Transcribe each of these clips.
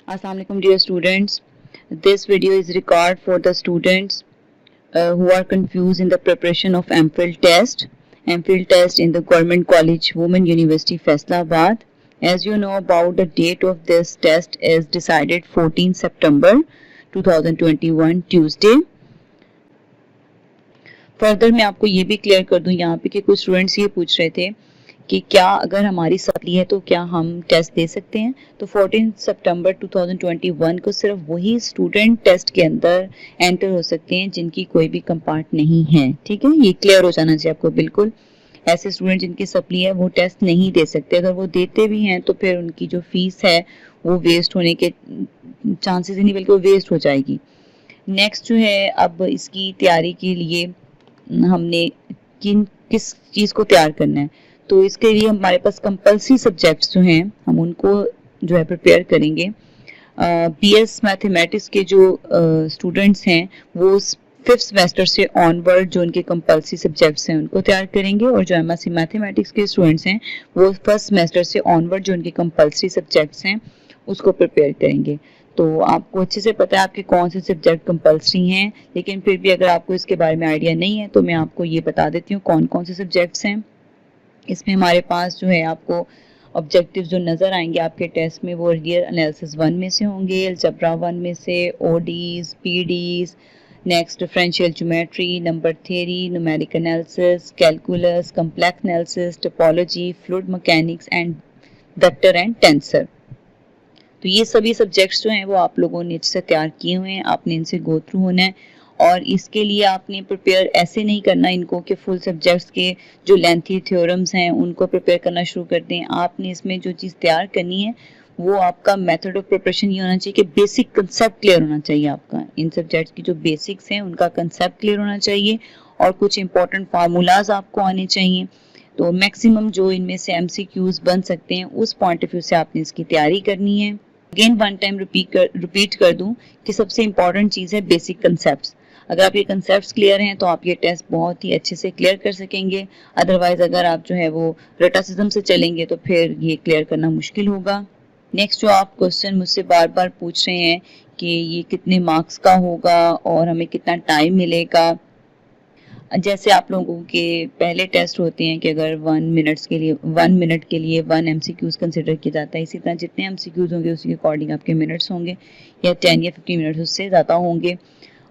Assalamu alaikum dear students. This video is recorded for the students who are confused in the preparation of MPhil test. MPhil test in the Government College Women University Faisalabad. As you know about the date of this test is decided 14 September 2021 Tuesday. Further मैं आपको ये भी clear कर दूं यहाँ पे कि कुछ स्टूडेंट्स ये पूछ रहे थे कि क्या अगर हमारी सप्ली है तो क्या हम टेस्ट दे सकते हैं। तो 14 सितंबर 2021 को सिर्फ वही स्टूडेंट टेस्ट के अंदर एंटर हो सकते हैं जिनकी कोई भी कंपार्ट नहीं है। ठीक है, ये क्लियर हो जाना चाहिए आपको बिल्कुल। ऐसे स्टूडेंट जिनकी सप्ली है वो टेस्ट नहीं दे सकते। अगर वो देते भी हैं तो फिर उनकी जो फीस है वो वेस्ट होने के चांसेस ही नहीं बल्कि वो वेस्ट हो जाएगी। नेक्स्ट जो है, अब इसकी तैयारी के लिए हमने किस चीज़ को तैयार करना है, तो इसके लिए हमारे पास कंपल्सरी सब्जेक्ट्स जो हैं हम उनको जो है प्रिपेयर करेंगे। बीएस मैथमेटिक्स के जो स्टूडेंट्स हैं वो 5th सेमेस्टर से ऑनवर्ड जो उनके कंपल्सरी सब्जेक्ट्स हैं उनको तैयार करेंगे, और जो एमएससी मैथमेटिक्स के स्टूडेंट्स हैं वो 1st सेमेस्टर से ऑनवर्ड जो उनके कंपल्सरी सब्जेक्ट्स हैं उसको प्रिपेयर करेंगे। तो आपको अच्छे से पता है आपके कौन से सब्जेक्ट कंपल्सरी हैं, लेकिन फिर भी अगर आपको इसके बारे में आइडिया नहीं है तो मैं आपको ये बता देती हूँ कौन कौन से सब्जेक्ट्स हैं। इसमें हमारे पास जो है आपको ऑब्जेक्टिव जो नज़र आएंगे आपके टेस्ट में वो लिनियर एनालिसिस 1 में से होंगे, अलजेब्रा 1 में से, ODEs, PDEs, next differential geometry, number theory, numeric analysis, calculus, complex analysis, topology, fluid mechanics and vector and tensor. तो ये सभी सब्जेक्ट्स जो हैं वो आप लोगों ने अच्छे से तैयार किए हुए हैं, आपने इनसे गो थ्रू होना है। और इसके लिए आपने प्रिपेयर ऐसे नहीं करना इनको कि फुल सब्जेक्ट्स के जो लेंथी थ्योरम्स हैं उनको प्रिपेयर करना शुरू कर दें। आपने इसमें जो चीज़ तैयार करनी है वो आपका मेथड ऑफ प्रिपरेशन ये होना चाहिए कि बेसिक कंसेप्ट क्लियर होना चाहिए आपका। इन सब्जेक्ट्स की जो बेसिक्स हैं उनका कंसेप्ट क्लियर होना चाहिए और कुछ इंपॉर्टेंट फार्मूलाज आपको आने चाहिए। तो मैक्सिमम जो इनमें से MCQs बन सकते हैं उस पॉइंट ऑफ व्यू से आपने इसकी तैयारी करनी है। अगेन वन टाइम रिपीट कर दूं कि सबसे इंपॉर्टेंट चीज़ है बेसिक कंसेप्ट्स। अगर आप ये कंसेप्ट्स क्लियर हैं तो आप ये टेस्ट बहुत ही अच्छे से क्लियर कर सकेंगे। अदरवाइज अगर आप जो है वो रटासिज्म से चलेंगे तो फिर ये क्लियर करना मुश्किल होगा। नेक्स्ट जो आप क्वेश्चन मुझसे बार बार पूछ रहे हैं कि ये कितने मार्क्स का होगा और हमें कितना टाइम मिलेगा। जैसे आप लोगों के पहले टेस्ट होते हैं कि अगर 1 मिनट के लिए 1 MCQs कंसिडर किया जाता है, इसी तरह जितने MCQs होंगे उसी के अकॉर्डिंग आपके मिनट्स होंगे, या 10 या 15 मिनट्स उससे ज़्यादा होंगे।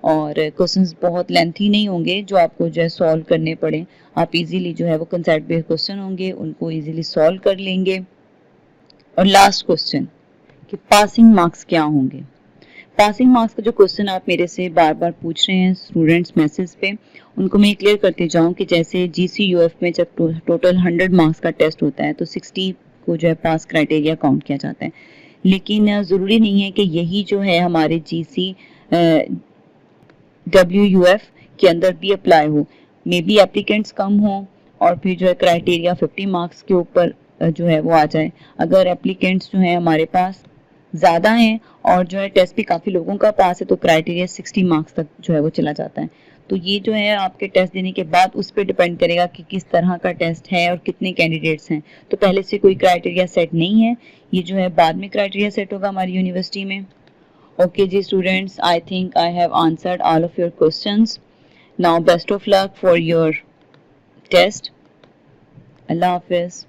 और क्वेश्चंस बहुत लेंथी नहीं होंगे जो आपको जो है सॉल्व करने पड़े। आप इजीली जो है वो कंसेप्ट बेस्ड क्वेश्चन होंगे उनको इजीली सॉल्व कर लेंगे। और लास्ट क्वेश्चन कि पासिंग मार्क्स क्या होंगे। पासिंग मार्क्स का जो क्वेश्चन आप मेरे से बार बार पूछ रहे हैं स्टूडेंट्स मैसेज पे, उनको मैं क्लियर करते जाऊं कि जैसे GCUF में जब टोटल 100 मार्क्स का टेस्ट होता है तो 60 को जो है पास क्राइटेरिया काउंट किया जाता है, लेकिन ज़रूरी नहीं है कि यही जो है हमारे GCWUF के अंदर भी अप्लाई हो। मे बी एप्लीकेंट्स कम हो और फिर जो है क्राइटेरिया 50 मार्क्स के ऊपर जो है वो आ जाए। अगर एप्लीकेंट्स जो है हमारे पास ज़्यादा हैं और जो है टेस्ट भी काफ़ी लोगों का पास है तो क्राइटेरिया 60 मार्क्स तक जो है वो चला जाता है। तो ये जो है आपके टेस्ट देने के बाद उस पर डिपेंड करेगा कि किस तरह का टेस्ट है और कितने कैंडिडेट्स हैं। तो पहले से कोई क्राइटेरिया सेट नहीं है, ये जो है बाद में क्राइटेरिया सेट होगा हमारी यूनिवर्सिटी में। Okay ji students, I think I have answered all of your questions. Now best of luck for your test. अल्लाह हाफिज़।